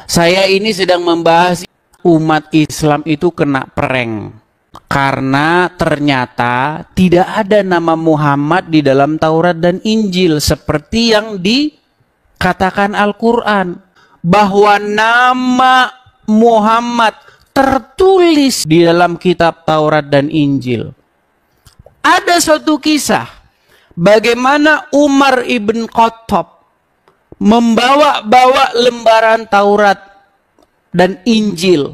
Saya ini sedang membahas umat Islam itu kena prank karena ternyata tidak ada nama Muhammad di dalam Taurat dan Injil seperti yang dikatakan Al-Quran, bahwa nama Muhammad tertulis di dalam kitab Taurat dan Injil. Ada suatu kisah bagaimana Umar ibn Khattab membawa lembaran Taurat dan Injil.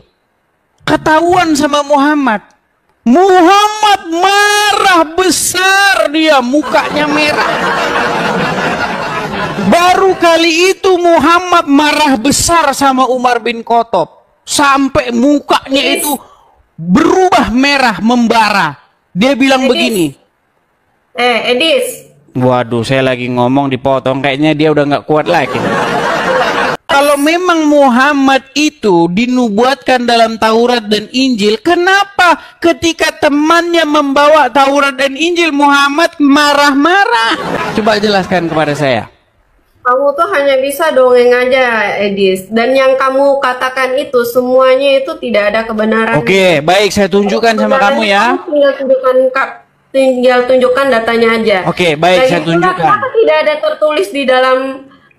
Ketahuan sama Muhammad. Muhammad marah besar, dia mukanya merah. Baru kali itu Muhammad marah besar sama Umar bin Khattab sampai mukanya itu berubah merah membara. Dia bilang begini. Edis. Waduh, saya lagi ngomong dipotong, kayaknya dia udah nggak kuat lagi. Kalau memang Muhammad itu dinubuatkan dalam Taurat dan Injil, kenapa ketika temannya membawa Taurat dan Injil Muhammad marah-marah? Coba jelaskan kepada saya. Kamu tuh hanya bisa dongeng aja, Edis. Dan yang kamu katakan itu semuanya itu tidak ada kebenaran. Oke, baik, saya tunjukkan sama kamu ya. Tinggal tunjukkan datanya aja. Oke, baik, saya tunjukkan. Kenapa tidak ada tertulis di dalam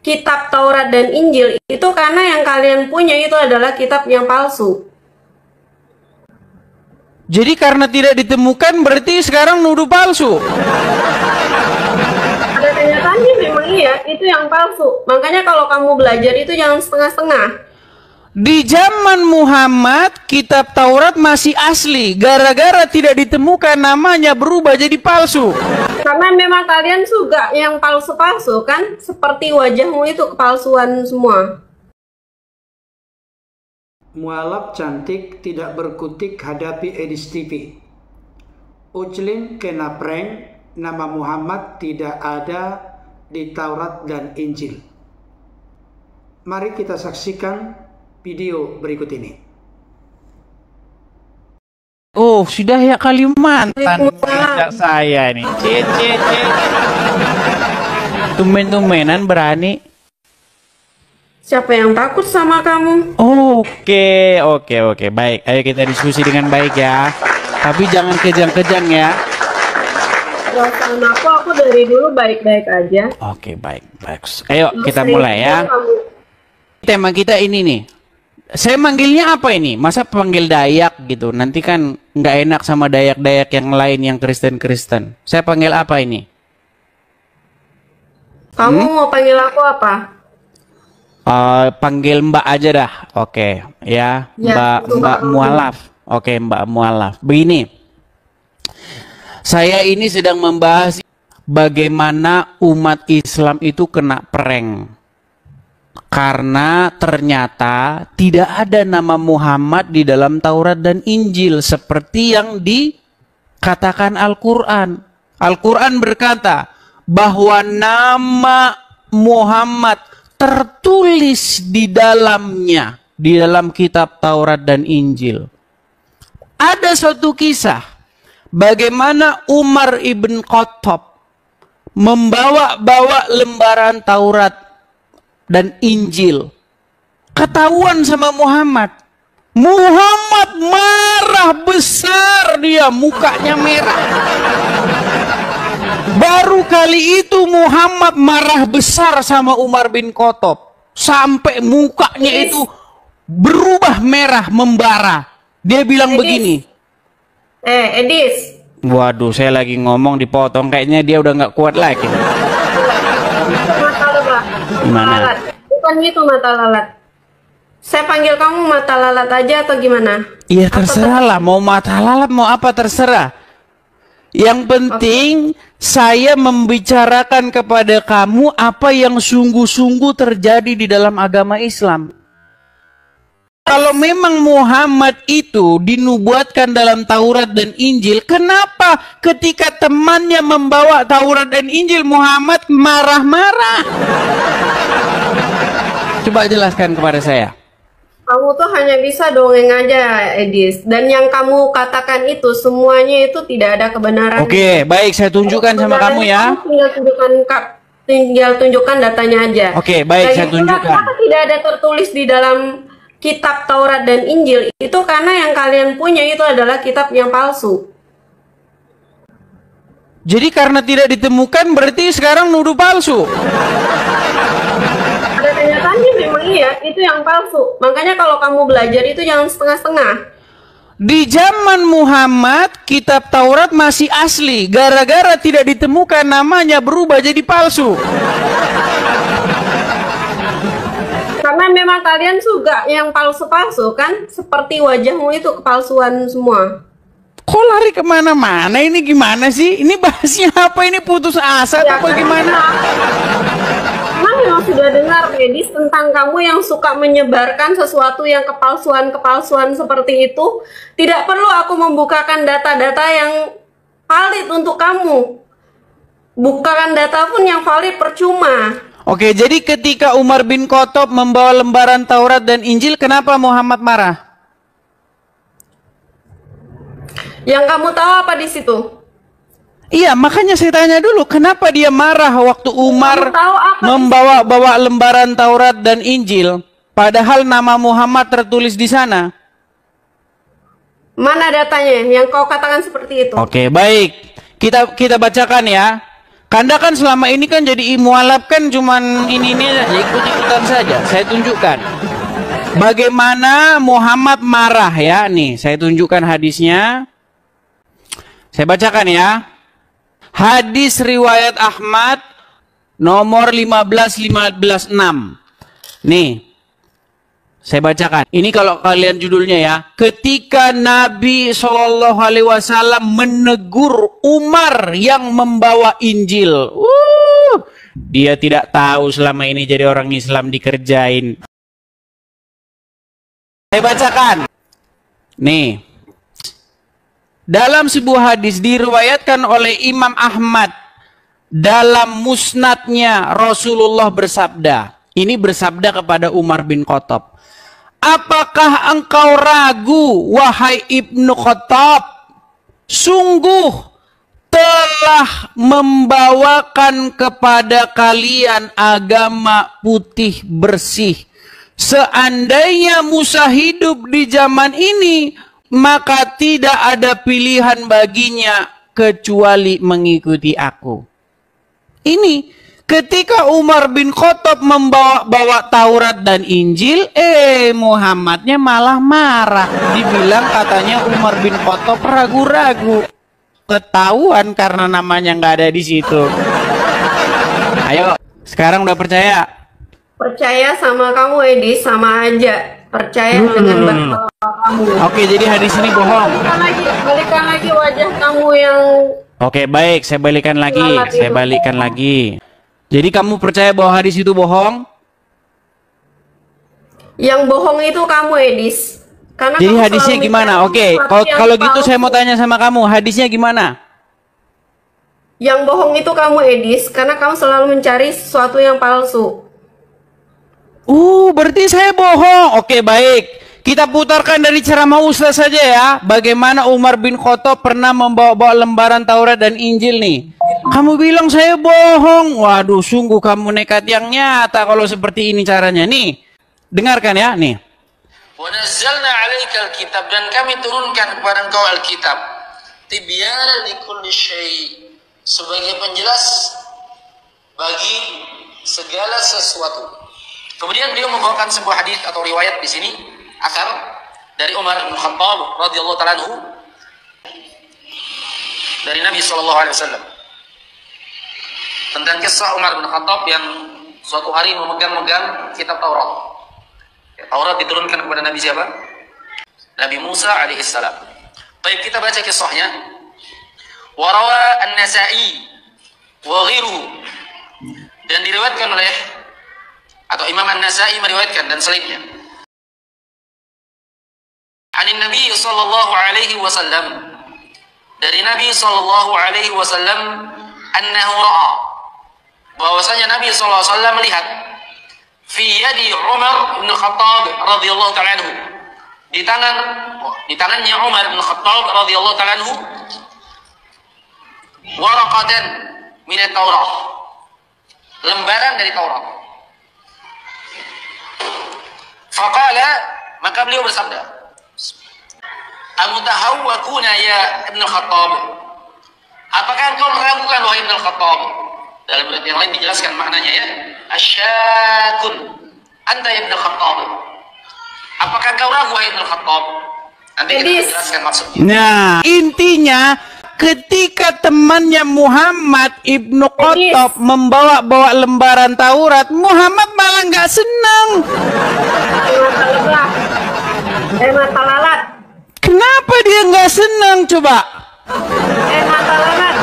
kitab Taurat dan Injil? Itu karena yang kalian punya itu adalah kitab yang palsu. Jadi karena tidak ditemukan berarti sekarang nuduh palsu. Ada kenyataannya memang iya, itu yang palsu. Makanya kalau kamu belajar itu jangan setengah-setengah. Di zaman Muhammad, kitab Taurat masih asli. Gara-gara tidak ditemukan, namanya berubah jadi palsu. Karena memang kalian suka yang palsu-palsu kan? Seperti wajahmu itu kepalsuan semua. Mualaf cantik tidak berkutik hadapi Edis TV. Uclin kena prank, nama Muhammad tidak ada di Taurat dan Injil. Mari kita saksikan video berikut ini. Oh, sudah ya Kalimantan saya nih. Tumben-tumbenan berani. Siapa yang takut sama kamu? Oke. Baik, ayo kita diskusi dengan baik ya. Tapi jangan kejang-kejang ya. Perasaan aku dari dulu baik-baik aja. Oke, baik. Ayo kita mulai ya. Tema kita ini nih. Saya manggilnya apa ini? Masa panggil Dayak gitu? Nanti kan nggak enak sama Dayak-Dayak yang lain yang Kristen-Kristen. Saya panggil apa ini? Kamu mau panggil aku apa? Panggil Mbak aja dah. Oke, ya. Mbak Mualaf. Oke, Mbak Mualaf. Begini. Saya ini sedang membahas bagaimana umat Islam itu kena prank. Karena ternyata tidak ada nama Muhammad di dalam Taurat dan Injil seperti yang dikatakan Al-Quran. Al-Quran berkata bahwa nama Muhammad tertulis di dalamnya, di dalam kitab Taurat dan Injil. Ada suatu kisah bagaimana Umar ibn Khattab membawa lembaran Taurat dan Injil. Ketahuan sama Muhammad. Muhammad marah besar, dia mukanya merah. Baru kali itu Muhammad marah besar sama Umar bin Khattab sampai mukanya itu berubah merah membara. Dia bilang begini. Edis. Waduh, saya lagi ngomong dipotong, kayaknya dia udah nggak kuat lagi. Gimana? Bukan gitu mata lalat. Saya panggil kamu mata lalat aja atau gimana? Iya terserah lah, mau mata lalat mau apa terserah. Yang penting saya membicarakan kepada kamu apa yang sungguh-sungguh terjadi di dalam agama Islam. Kalau memang Muhammad itu dinubuatkan dalam Taurat dan Injil, kenapa ketika temannya membawa Taurat dan Injil Muhammad marah-marah? Coba jelaskan kepada saya. Kamu tuh hanya bisa dongeng aja, Edis. Dan yang kamu katakan itu semuanya itu tidak ada kebenaran. Oke, baik, saya tunjukkan sama kamu ya. tinggal tunjukkan datanya aja. Oke, baik, saya tunjukkan. Kenapa tidak ada tertulis di dalam kitab Taurat dan Injil? Itu karena yang kalian punya itu adalah kitab yang palsu. Jadi karena tidak ditemukan berarti sekarang nuduh palsu. Ada kenyataannya memang iya, itu yang palsu. Makanya kalau kamu belajar itu jangan setengah-setengah. Di zaman Muhammad, kitab Taurat masih asli. Gara-gara tidak ditemukan, namanya berubah jadi palsu. Karena memang kalian suka yang palsu-palsu kan? Seperti wajahmu itu kepalsuan semua. Kok lari kemana-mana? Ini gimana sih? Ini bahasnya apa? Ini putus asa Ya, atau gimana? Emang yang sudah dengar, Edis, tentang kamu yang suka menyebarkan sesuatu yang kepalsuan-kepalsuan seperti itu? Tidak perlu aku membukakan data-data yang valid untuk kamu. Bukakan data pun yang valid percuma. Oke, jadi ketika Umar bin Khattab membawa lembaran Taurat dan Injil, kenapa Muhammad marah? Yang kamu tahu apa di situ? Iya, makanya saya tanya dulu, kenapa dia marah waktu Umar membawa lembaran Taurat dan Injil, padahal nama Muhammad tertulis di sana? Mana datanya yang kau katakan seperti itu? Oke, baik. Kita bacakan ya. Kanda kan selama ini kan jadi mualaf kan cuman ini aja, ikut-ikutan saja. Saya tunjukkan bagaimana Muhammad marah ya. Nih, saya tunjukkan hadisnya. Saya bacakan ya. Hadis riwayat Ahmad nomor 15156. Nih, saya bacakan. Ini kalau kalian judulnya ya. Ketika Nabi SAW menegur Umar yang membawa Injil. Dia tidak tahu selama ini jadi orang Islam dikerjain. Saya bacakan. Nih. Dalam sebuah hadis diriwayatkan oleh Imam Ahmad dalam musnadnya, Rasulullah bersabda. Ini bersabda kepada Umar bin Khattab. Apakah engkau ragu, wahai Ibnu Khattab? Sungguh telah membawakan kepada kalian agama putih bersih. Seandainya Musa hidup di zaman ini, maka tidak ada pilihan baginya kecuali mengikuti aku. Ini ketika Umar bin Khattab membawa Taurat dan Injil, Muhammadnya malah marah. Dibilang katanya Umar bin Khattab ragu-ragu. Ketahuan karena namanya nggak ada di situ. Ayo, sekarang udah percaya? Percaya sama kamu, Edis, sama aja. Percaya dengan berkata kamu. Oke, jadi hadis ini bohong. Balikan lagi wajah kamu yang... Oke, baik, saya balikan lagi. Saya balikan lagi. Jadi kamu percaya bahwa hadis itu bohong? Yang bohong itu kamu, Edis. Karena jadi hadisnya gimana? Oke, kalau gitu saya mau tanya sama kamu, hadisnya gimana? Yang bohong itu kamu, Edis, karena kamu selalu mencari sesuatu yang palsu. Berarti saya bohong. Oke, baik. Kita putarkan dari ceramah Ustaz saja ya. Bagaimana Umar bin Khattab pernah membawa lembaran Taurat dan Injil nih. Kamu bilang saya bohong. Waduh, sungguh kamu nekat yang nyata kalau seperti ini caranya. Nih, dengarkan ya, nih. Wa nazzalna 'alaikal kitab, dan kami turunkan kepada engkau Alkitab, tibyanan likulli syai', sebagai penjelas bagi segala sesuatu. Kemudian beliau membawakan sebuah hadis atau riwayat di sini, asar dari Umar bin Khattab radhiyallahu ta'ala anhu dari Nabi sallallahu alaihi wasallam tentang kisah Umar bin Khattab yang suatu hari memegang-megang kitab Taurat. Taurat diturunkan kepada Nabi siapa? Nabi Musa alaihi salam. Baik, kita baca kisahnya. Wa rawa an-Nasa'i wa ghairuhu, dan diriwayatkan oleh atau Imam An-Nasa'i meriwayatkan dan selainnya. Anin Nabi sallallahu alaihi wasallam, dari Nabi sallallahu alaihi wasallam, annahu ra'a, bahwasanya Nabi sallallahu alaihi wasallam melihat fi yadi Umar bin Khattab radhiyallahu ta'ala anhu, di tangannya Umar bin Khattab radhiyallahu ta'ala anhu, waraqatan min at-Taurah, lembaran dari Taurat. Faqala, maka beliau bersabda, "Amutahawwakuna ya Ibn Khattab?" Apakah engkau meragukan wahai Ibn Khattab? Dalam ayat yang lain dijelaskan maknanya ya. Asyakun anta ya Ibn Khattab. Apakah engkau ragu wahai Ibn Khattab? Nanti kita akan jelaskan maksudnya. Nah, intinya ketika temannya Muhammad Ibnu Khattab membawa lembaran Taurat, Muhammad malah nggak senang. Mata lalat. Kenapa dia nggak senang coba? Mata lalat.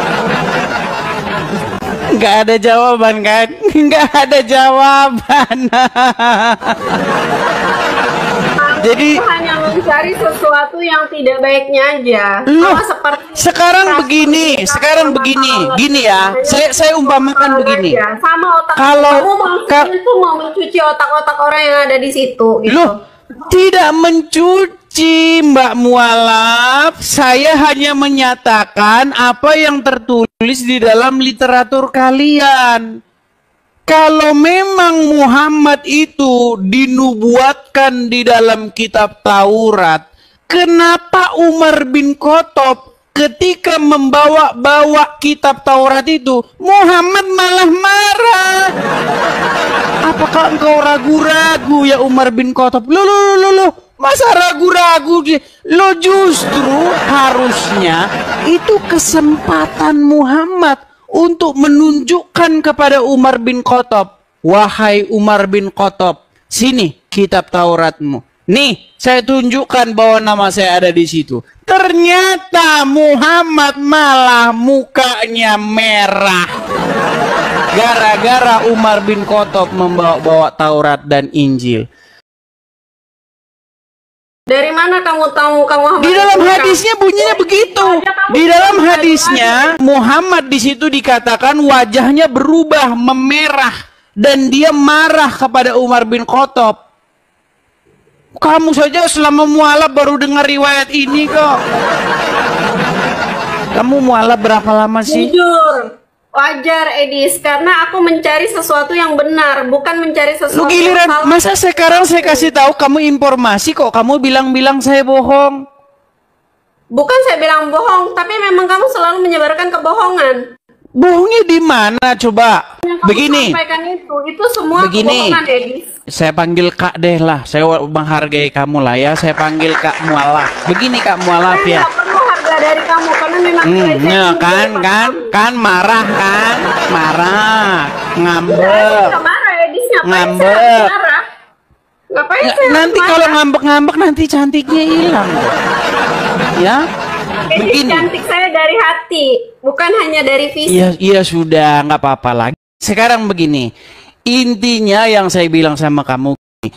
Nggak ada jawaban kan? Nggak ada jawaban. Jadi hanya mencari sesuatu yang tidak baiknya aja. Loh, Seperti sekarang begini, gini ya. Saya umpamakan begini. Sama otak Kalau kamu itu mau mencuci otak-otak orang yang ada di situ. Gitu. Loh, tidak mencuci, Mbak Mualaf. Saya hanya menyatakan apa yang tertulis di dalam literatur kalian. Kalau memang Muhammad itu dinubuatkan di dalam kitab Taurat, kenapa Umar bin Khattab ketika membawa kitab Taurat itu, Muhammad malah marah? Apakah engkau ragu-ragu ya Umar bin Khattab? Loh, masa ragu-ragu? Lo justru harusnya itu kesempatan Muhammad untuk menunjukkan kepada Umar bin Khattab, wahai Umar bin Khattab, sini kitab Tauratmu. Nih, saya tunjukkan bahwa nama saya ada di situ. Ternyata Muhammad malah mukanya merah. Gara-gara Umar bin Khattab membawa Taurat dan Injil. Dari mana kamu tahu kamu Di dalam hadisnya bunyinya begitu. Di dalam hadisnya Muhammad di situ dikatakan wajahnya berubah memerah dan dia marah kepada Umar bin Khattab. Kamu saja selama mualaf baru dengar riwayat ini kok. Kamu mualaf berapa lama sih? Jujur. Wajar Edis, karena aku mencari sesuatu yang benar, bukan mencari sesuatu Lu giliran, yang salah. masa sekarang saya kasih tahu kamu informasi kok kamu bilang-bilang saya bohong? Bukan saya bilang bohong, tapi memang kamu selalu menyebarkan kebohongan. Bohongnya di mana coba? Yang kamu Begini. sampaikan itu semua Begini. kebohongan Edis. Saya panggil Kak deh lah, saya menghargai kamu lah ya. Saya panggil Kak Mualaf. Begini Kak Mualaf Saya ya. nggak perlu harga dari kamu karena memang Kan marah kan, marah, ngambek, Nggak marah Edis, ngapain Ngambek. saya harus marah? Ngapain saya harus nanti kalau marah? ngambek-ngambek nanti cantiknya hilang, ya. Edis, Begini, cantik saya dari hati, bukan hanya dari fisik. iya sudah nggak apa-apa lagi. Sekarang begini, intinya yang saya bilang sama kamu,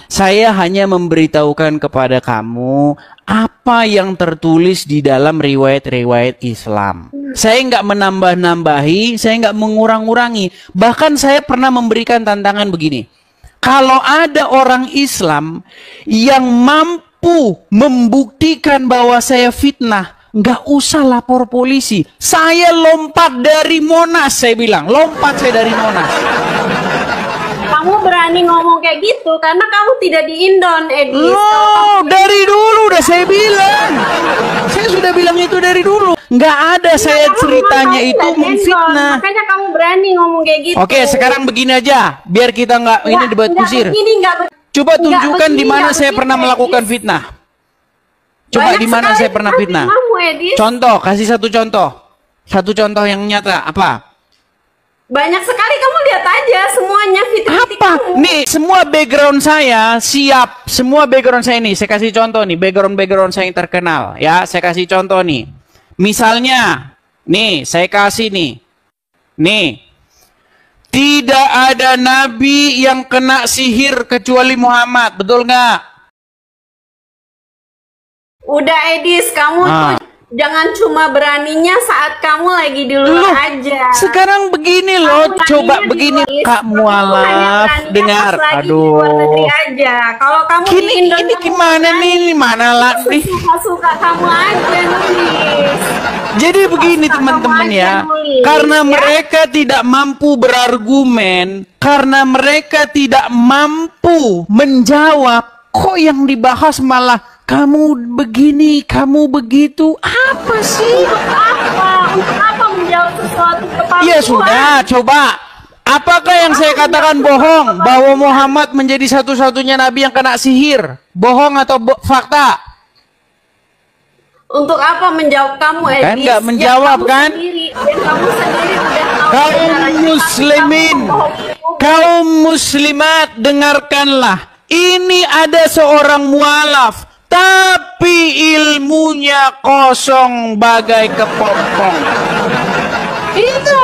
saya hanya memberitahukan kepada kamu apa yang tertulis di dalam riwayat-riwayat Islam. Saya nggak menambah-nambahi, saya nggak mengurang-urangi. Bahkan saya pernah memberikan tantangan begini. Kalau ada orang Islam yang mampu membuktikan bahwa saya fitnah, nggak usah lapor polisi. Saya lompat dari Monas, saya bilang. Lompat saya dari Monas. Kamu berani ngomong kayak gitu karena kamu tidak di Indon, Edis. Oh, dari dulu udah saya bilang. Saya sudah bilang itu dari dulu. Nggak ada saya Kamu ceritanya memang itu tidak di Indon, memfitnah. makanya kamu berani ngomong kayak gitu. Oke, sekarang begini aja, biar kita nggak ini debat kusir. Coba tunjukkan di mana saya pernah melakukan fitnah. Coba di mana saya pernah fitnah. Contoh, kasih satu contoh. Satu contoh yang nyata apa? Banyak sekali, kamu lihat aja semuanya fitnah. Apa? Nih, semua background saya siap. Semua background saya nih, saya kasih contoh nih, background saya yang terkenal ya. Saya kasih contoh nih. Misalnya, nih, saya kasih nih. Nih. Tidak ada nabi yang kena sihir kecuali Muhammad, betul nggak? Udah Edis, kamu tuh Jangan cuma beraninya saat kamu lagi di luar aja. Sekarang begini loh, Kamu coba beraninya begini, di- Kak kamu hanya Mualaf, beraninya dengar. pas lagi di Aduh. luar negeri aja. Kalau kamu di Indo, Ini kamu gimana nih? Ini mana lah nih? suka-suka kamu aja nulis. Jadi begini Suka teman-teman kamu ya, aja nulis, karena ya. mereka tidak mampu berargumen, karena mereka tidak mampu menjawab, kok yang dibahas malah kamu begini, kamu begitu, apa sih? Untuk apa menjawab sesuatu kepalsuan? Ya sudah, coba. Apakah yang saya katakan bohong bahwa Muhammad menjadi satu-satunya nabi yang kena sihir? Bohong atau fakta? Untuk apa menjawab kamu, Edis? Kan nggak menjawab, kan? Kamu sendiri udah tahu Kaum kebenarannya, muslimin, kamu bohong itu. kaum muslimat, dengarkanlah. Ini ada seorang mualaf, tapi ilmunya kosong bagai kepompong. Itu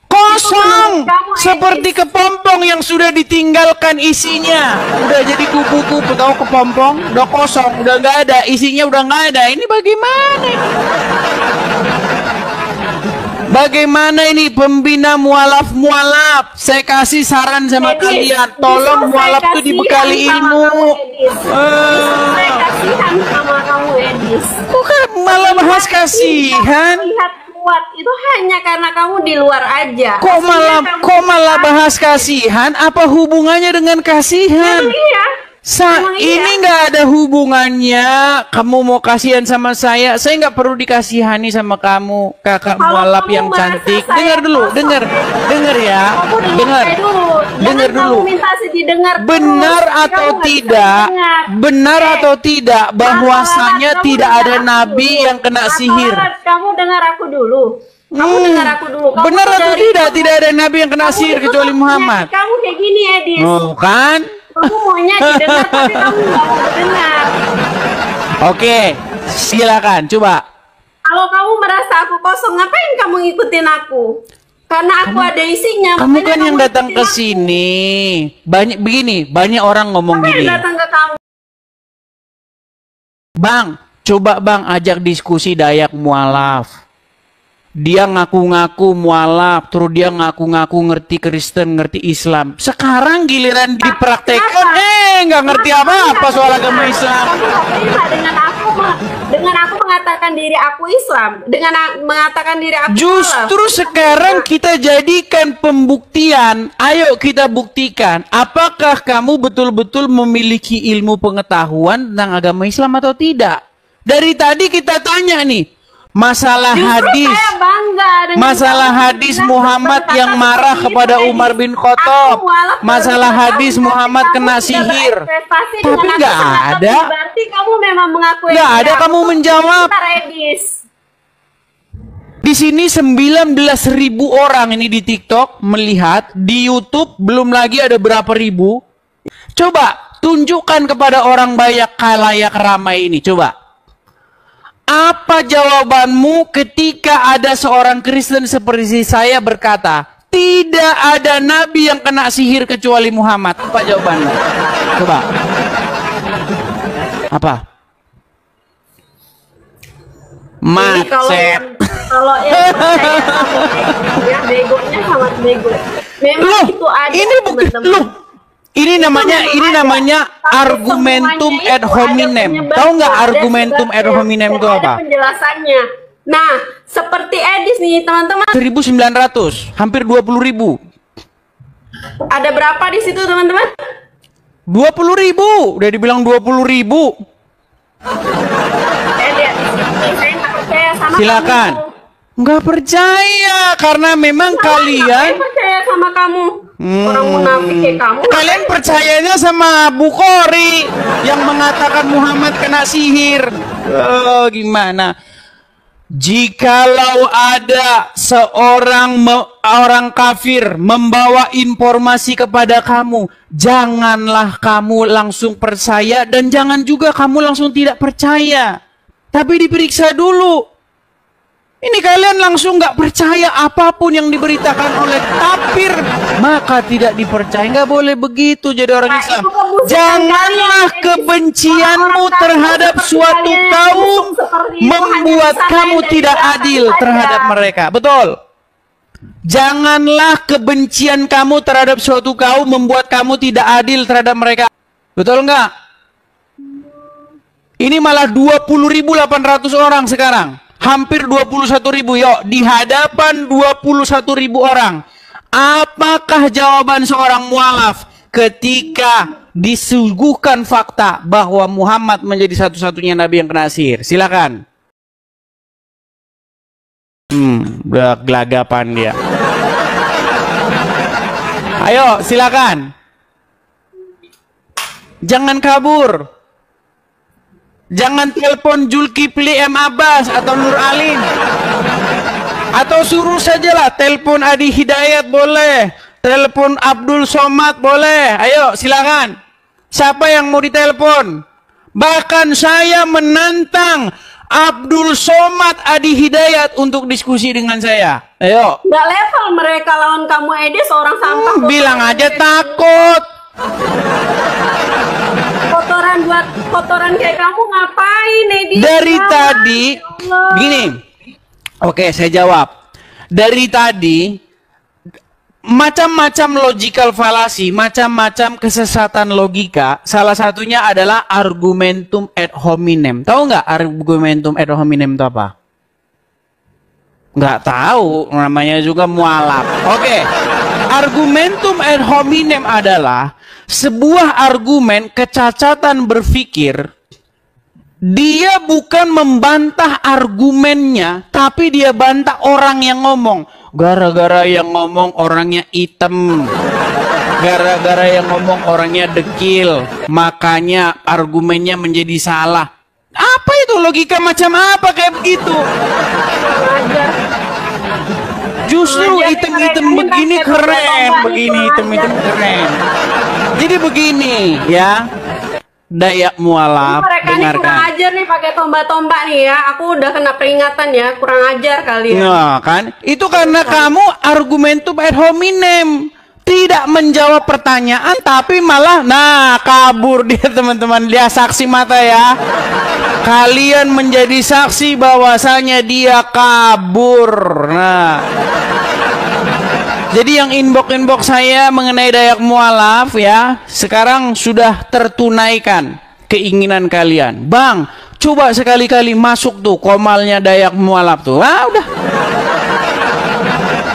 kosong, seperti kepompong yang sudah ditinggalkan isinya. Udah jadi kupu-kupu, tahu kepompong? Udah kosong, udah nggak ada, isinya udah nggak ada. Ini bagaimana? Bagaimana ini pembina mualaf-mualaf? Saya kasih saran sama Edis, kalian, tolong justru mualaf saya itu dibekali kasihan sama ilmu. kamu, Edis. Justru saya kasihan sama kamu, Edis. Bukan malah bahas kasihan. Lihat kuat itu hanya karena kamu di luar aja. Kok malah Aslinya kamu bahas kasihan? Apa hubungannya dengan kasihan? Iya. Emang iya. Ini nggak ada hubungannya. Kamu mau kasihan sama saya nggak perlu dikasihani sama kamu, kakak Kalau mualaf kamu yang merasa cantik. saya Dengar dulu, kosong, dengar ya, Kamu dengar, saya dulu. dengar Jangan dulu. kamu minta didengar terus. Benar Kamu atau nggak bisa tidak? dengar. Benar atau tidak bahwasanya Kamu tidak dengar ada aku nabi dulu. yang kena Apa sihir? lalat? Kamu dengar aku dulu. Kamu dengar aku dulu. Kamu Benar atau dari- tidak? Tidak ada nabi yang kena kamu sihir itu kecuali penyakit Muhammad. Kamu kayak gini, Edis. Oh, kan? Kamu maunya didengar tapi kamu nggak mau dengar. Oke, silakan coba. Kalau kamu merasa aku kosong, ngapain kamu ngikutin aku? Karena aku ada isinya. Kamu makanya kan yang datang ngikutin ke aku. sini. Banyak begini, banyak orang ngomong Siapa gini. yang datang ke kamu? Bang, coba bang ajak diskusi Dayak mualaf. Dia ngaku-ngaku mualaf, terus dia ngaku-ngaku ngerti Kristen, ngerti Islam. Sekarang giliran dipraktekkan, nggak ngerti apa-apa soal agama Islam. Kamu nggak terima dengan aku mengatakan diri aku Islam, dengan mengatakan diri aku Justru mualaf. sekarang kita jadikan pembuktian. Ayo kita buktikan, apakah kamu betul-betul memiliki ilmu pengetahuan tentang agama Islam atau tidak? Dari tadi kita tanya nih, masalah Justru hadis. saya bangga dengan Masalah kamu hadis bilang Muhammad berkata yang marah seperti kepada itu, Umar Edis. bin Aku Khattab. mualaf Masalah berkata, hadis tapi Muhammad kamu kena sudah sihir. berekspektasi Tapi dengan aku nggak sangat ada. lebih. Berarti kamu memang mengakui. Nggak ada diri kamu aku. menjawab. Bentar, Edis. Di sini 19.000 orang ini di TikTok melihat, di YouTube belum lagi ada berapa ribu. Coba tunjukkan kepada orang banyak khalayak ramai ini, coba. Apa jawabanmu ketika ada seorang Kristen seperti saya berkata, tidak ada nabi yang kena sihir kecuali Muhammad? Apa jawabanmu? Coba. Apa? Jadi Macet. kalau yang percaya sama ya begonya sangat bego. Memang Loh, itu ada ini bukan teman-teman. loh. Ini namanya Tapi argumentum semuanya ad itu hominem. ada penyebabnya, Tahu nggak ada argumentum ad sebabnya, hominem dan itu ada apa? penjelasannya. Nah, seperti Edis nih teman-teman. 1.900, hampir 20.000. Ada berapa di situ teman-teman? 20.000, udah dibilang 20.000. Saya lihat di sini, saya nggak percaya sama Silakan. kamu. Nggak percaya karena memang Saya kalian percaya sama kamu. Orang munafik kayak kamu. kalian percayanya sama Bukhari yang mengatakan Muhammad kena sihir. Oh, gimana? Jikalau ada seorang orang kafir membawa informasi kepada kamu, janganlah kamu langsung percaya dan jangan juga kamu langsung tidak percaya. Tapi diperiksa dulu. Ini kalian langsung nggak percaya apapun yang diberitakan oleh kafir, maka tidak dipercaya. Nggak boleh begitu jadi orang Islam. Janganlah kebencianmu terhadap suatu kaum membuat kamu tidak adil terhadap mereka. Betul. Janganlah kebencian kamu terhadap suatu kaum membuat kamu tidak adil terhadap mereka. Betul nggak? Ini malah 20.800 orang sekarang. Hampir 21.000, yuk, di hadapan 21.000 orang. Apakah jawaban seorang mualaf ketika disuguhkan fakta bahwa Muhammad menjadi satu-satunya nabi yang kena sihir? Silakan. Udah gelagapan dia. Ayo, silakan. Jangan kabur. Jangan telepon Zulkifli M. Abbas atau Nur Alim. Atau suruh sajalah telepon Adi Hidayat boleh, telepon Abdul Somad boleh. Ayo silakan. Siapa yang mau ditelepon? Bahkan saya menantang Abdul Somad Adi Hidayat untuk diskusi dengan saya. Ayo. Nggak level mereka lawan kamu, Edi, seorang sampah. Bilang aja takut. Kotoran kayak kamu ngapain, Edi? Dari tadi, gini. Oke, saya jawab. Dari tadi, macam-macam logical fallacy, macam-macam kesesatan logika. Salah satunya adalah argumentum ad hominem. Tahu nggak argumentum ad hominem itu apa? Nggak tahu, namanya juga mualaf. Oke. Argumentum ad hominem adalah sebuah argumen kecacatan berpikir. Dia bukan membantah argumennya, tapi dia bantah orang yang ngomong. Gara-gara yang ngomong orangnya hitam, gara-gara yang ngomong orangnya dekil, makanya argumennya menjadi salah. Apa itu logika macam apa kayak begitu? Justru item-item begini keren, begini item-item keren. Jadi begini ya, Dayak mualaf, dengarkan. Kurang ajar nih pakai tombak-tombak nih ya. Aku udah kena peringatan ya, kurang ajar kalian. Nah kan, itu karena kamu argumentum ad hominem, tidak menjawab pertanyaan, tapi malah, nah kabur dia teman-teman, dia saksi mata ya. Kalian menjadi saksi bahwasanya dia kabur. Nah. Jadi yang inbox saya mengenai Dayak mualaf ya, sekarang sudah tertunaikan keinginan kalian. Bang, coba sekali-kali masuk tuh komalnya Dayak mualaf tuh. Ah, udah.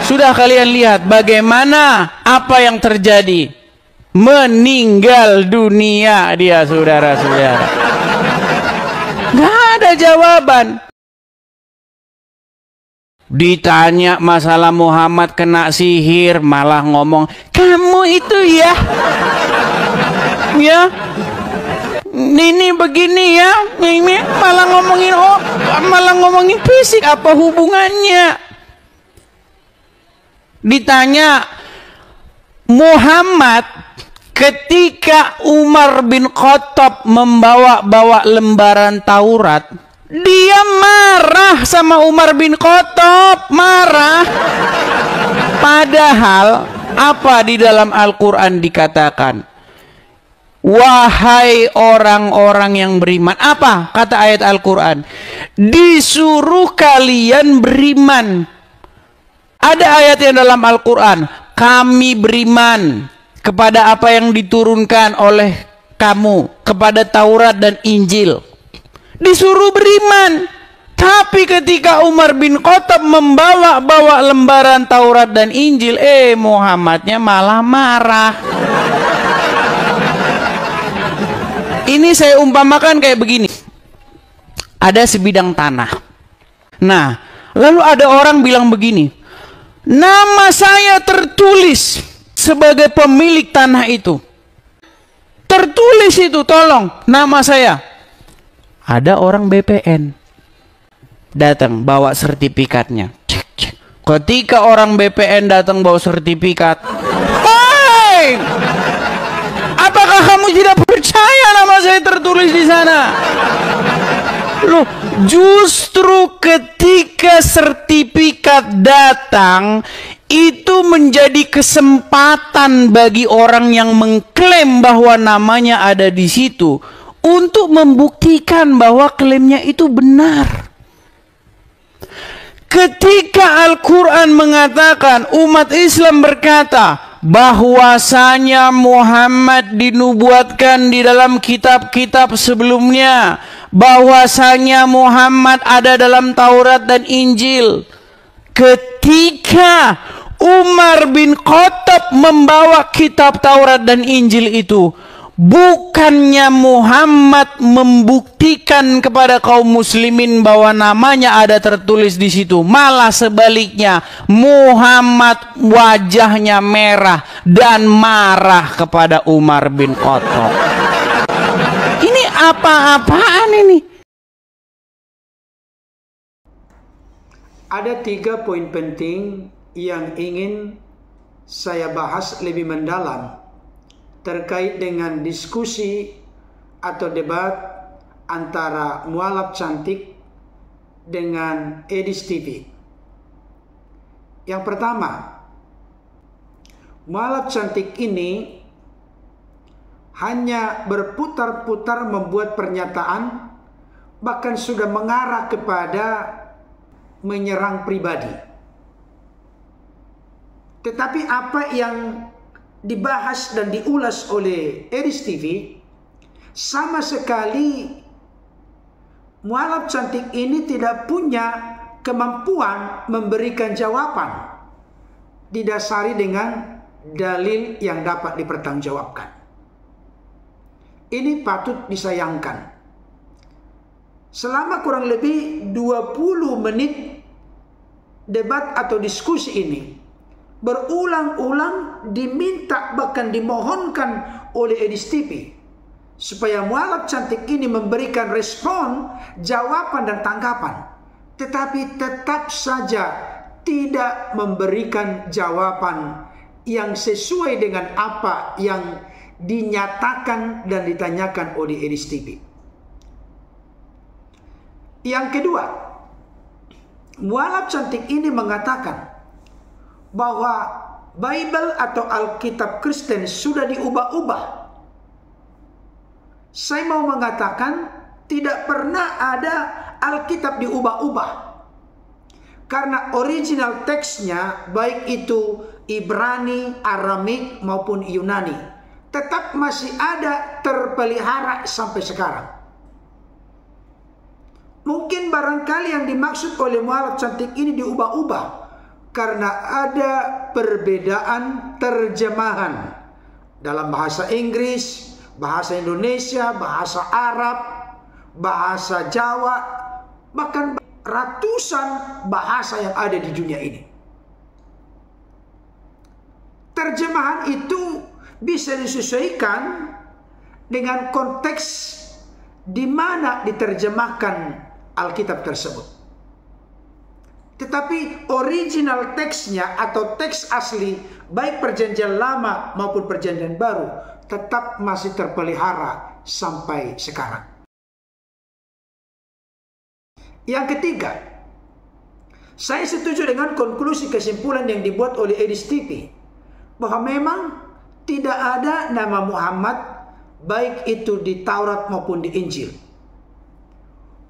Sudah kalian lihat bagaimana apa yang terjadi. Meninggal dunia dia, saudara-saudara. Nggak ada jawaban. Ditanya masalah Muhammad kena sihir, malah ngomong, kamu itu ya, ya, ini begini ya, ini malah ngomongin fisik, apa hubungannya? Ditanya Muhammad ketika Umar bin Khattab membawa lembaran Taurat, dia marah sama Umar bin Khattab, marah. Padahal apa di dalam Al-Quran dikatakan? Wahai orang-orang yang beriman. Apa kata ayat Al-Quran? Disuruh kalian beriman. Ada ayat yang dalam Al-Quran, kami beriman kepada apa yang diturunkan oleh kamu, kepada Taurat dan Injil. Disuruh beriman. Tapi ketika Umar bin Khattab membawa lembaran Taurat dan Injil, Muhammadnya malah marah. Ini saya umpamakan kayak begini. Ada sebidang tanah. Nah, lalu ada orang bilang begini, nama saya tertulis sebagai pemilik tanah itu. Tertulis itu, tolong, nama saya. Ada orang BPN datang bawa sertifikatnya. Cek, cek. Ketika orang BPN datang bawa sertifikat, hei, apakah kamu tidak percaya nama saya tertulis di sana? Loh, justru ketika sertifikat datang, itu menjadi kesempatan bagi orang yang mengklaim bahwa namanya ada di situ untuk membuktikan bahwa klaimnya itu benar. Ketika Al-Quran mengatakan, umat Islam berkata bahwasanya Muhammad dinubuatkan di dalam kitab-kitab sebelumnya, bahwasanya Muhammad ada dalam Taurat dan Injil. Ketika Umar bin Khattab membawa kitab Taurat dan Injil itu, bukannya Muhammad membuktikan kepada kaum muslimin bahwa namanya ada tertulis di situ, malah sebaliknya Muhammad wajahnya merah dan marah kepada Umar bin Khattab. Ini apa-apaan ini? Ada 3 poin penting yang ingin saya bahas lebih mendalam terkait dengan diskusi atau debat antara Mualaf Cantik dengan Edis TV. Yang pertama, Mualaf Cantik ini hanya berputar-putar membuat pernyataan, bahkan sudah mengarah kepada menyerang pribadi. Tetapi apa yang dibahas dan diulas oleh Edis TV, sama sekali Mualaf Cantik ini tidak punya kemampuan memberikan jawaban didasari dengan dalil yang dapat dipertanggungjawabkan. Ini patut disayangkan. Selama kurang lebih 20 menit debat atau diskusi ini, berulang-ulang diminta bahkan dimohonkan oleh Edis TV supaya Mualaf Cantik ini memberikan respon, jawaban dan tanggapan, tetapi tetap saja tidak memberikan jawaban yang sesuai dengan apa yang dinyatakan dan ditanyakan oleh Edis TV. Yang kedua, Mualaf Cantik ini mengatakan bahwa Bible atau Alkitab Kristen sudah diubah-ubah. Saya mau mengatakan tidak pernah ada Alkitab diubah-ubah. Karena original teksnya, baik itu Ibrani, Aramik maupun Yunani, tetap masih ada, terpelihara sampai sekarang. Mungkin barangkali yang dimaksud oleh Mualaf Cantik ini diubah-ubah karena ada perbedaan terjemahan dalam bahasa Inggris, bahasa Indonesia, bahasa Arab, bahasa Jawa, bahkan ratusan bahasa yang ada di dunia ini. Terjemahan itu bisa disesuaikan dengan konteks di mana diterjemahkan Alkitab tersebut. Tetapi original teksnya atau teks asli, baik perjanjian lama maupun perjanjian baru, tetap masih terpelihara sampai sekarang. Yang ketiga, saya setuju dengan konklusi kesimpulan yang dibuat oleh Edis TV, bahwa memang tidak ada nama Muhammad, baik itu di Taurat maupun di Injil.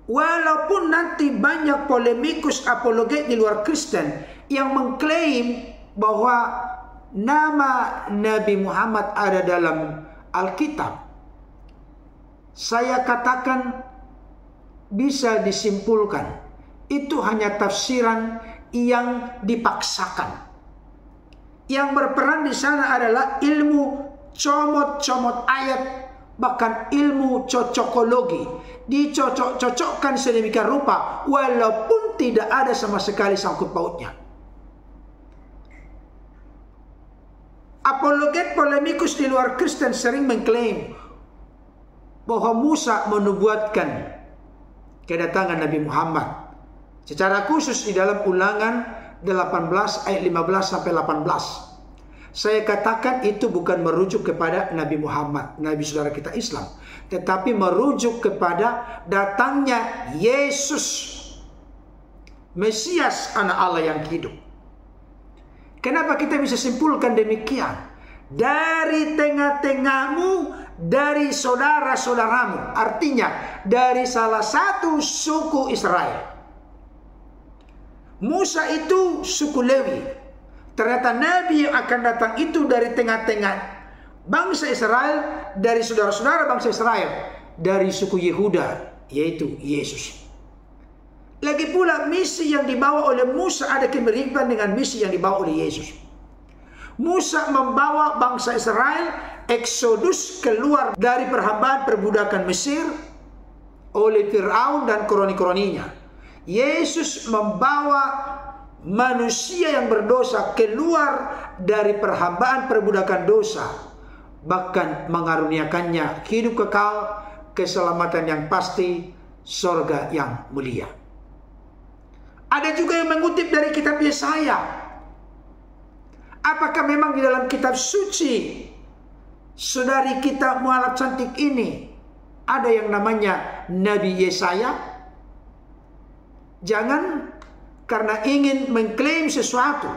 Walaupun nanti banyak polemikus apologet di luar Kristen yang mengklaim bahwa nama Nabi Muhammad ada dalam Alkitab, saya katakan bisa disimpulkan itu hanya tafsiran yang dipaksakan. Yang berperan di sana adalah ilmu comot-comot ayat, bahkan ilmu cocokologi. Dicocok-cocokkan sedemikian rupa walaupun tidak ada sama sekali sangkut pautnya. Apologet polemikus di luar Kristen sering mengklaim bahwa Musa menubuatkan kedatangan Nabi Muhammad. Secara khusus di dalam Ulangan 18 ayat 15 sampai 18. Saya katakan itu bukan merujuk kepada Nabi Muhammad, Nabi saudara kita Islam, tetapi merujuk kepada datangnya Yesus, Mesias, anak Allah yang hidup. Kenapa kita bisa simpulkan demikian? Dari tengah-tengahmu, dari saudara-saudaramu, artinya dari salah satu suku Israel. Musa itu suku Lewi. Ternyata Nabi yang akan datang itu dari tengah-tengah bangsa Israel, dari saudara-saudara bangsa Israel, dari suku Yehuda, yaitu Yesus. Lagi pula misi yang dibawa oleh Musa ada kemiripan dengan misi yang dibawa oleh Yesus. Musa membawa bangsa Israel eksodus keluar dari perhambaan perbudakan Mesir oleh Fir'aun dan kroni-kroninya. Yesus membawa manusia yang berdosa keluar dari perhambaan perbudakan dosa, bahkan mengaruniakannya hidup kekal, keselamatan yang pasti, surga yang mulia. Ada juga yang mengutip dari kitab Yesaya. Apakah memang di dalam kitab suci saudari kita mualaf cantik ini ada yang namanya Nabi Yesaya? Jangan karena ingin mengklaim sesuatu,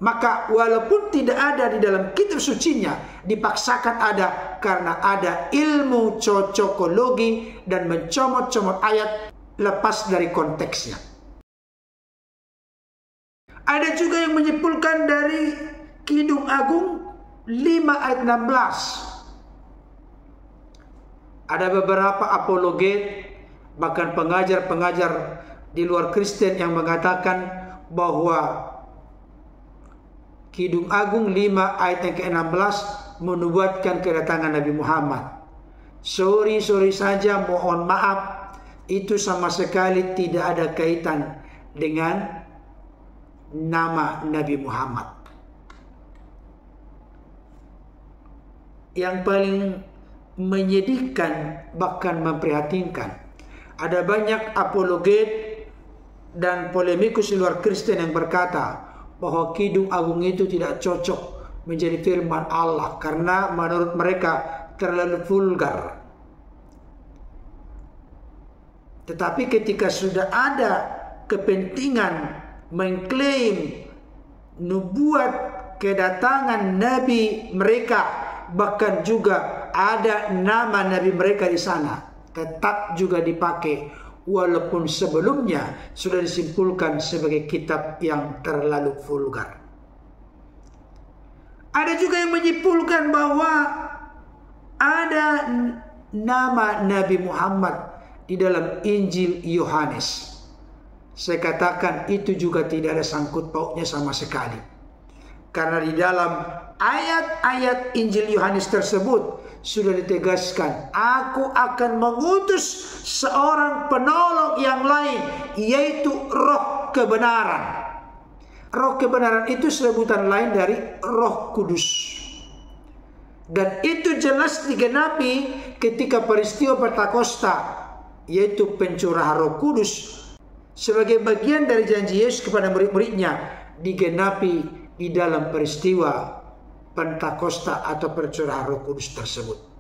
maka walaupun tidak ada di dalam kitab sucinya, dipaksakan ada karena ada ilmu cocokologi dan mencomot-comot ayat lepas dari konteksnya. Ada juga yang menyimpulkan dari Kidung Agung 5 ayat 16. Ada beberapa apologet, bahkan pengajar-pengajar di luar Kristen yang mengatakan bahwa Kidung Agung 5 ayat yang ke-16 menubuatkan kedatangan Nabi Muhammad. Sorry saja, mohon maaf, itu sama sekali tidak ada kaitan dengan nama Nabi Muhammad. Yang paling menyedihkan bahkan memprihatinkan, ada banyak apologet dan polemikus di luar Kristen yang berkata bahwa Kidung Agung itu tidak cocok menjadi firman Allah karena menurut mereka terlalu vulgar. Tetapi ketika sudah ada kepentingan mengklaim nubuat kedatangan Nabi mereka, bahkan juga ada nama Nabi mereka di sana, tetap juga dipakai walaupun sebelumnya sudah disimpulkan sebagai kitab yang terlalu vulgar. Ada juga yang menyimpulkan bahwa ada nama Nabi Muhammad di dalam Injil Yohanes. Saya katakan itu juga tidak ada sangkut pautnya sama sekali. Karena di dalam ayat-ayat Injil Yohanes tersebut sudah ditegaskan, aku akan mengutus seorang penolong yang lain, yaitu Roh Kebenaran. Roh Kebenaran itu sebutan lain dari Roh Kudus. Dan itu jelas digenapi ketika peristiwa Pentakosta, yaitu pencurahan Roh Kudus sebagai bagian dari janji Yesus kepada murid-muridnya, digenapi di dalam peristiwa Pentakosta atau pencurahan Roh Kudus tersebut.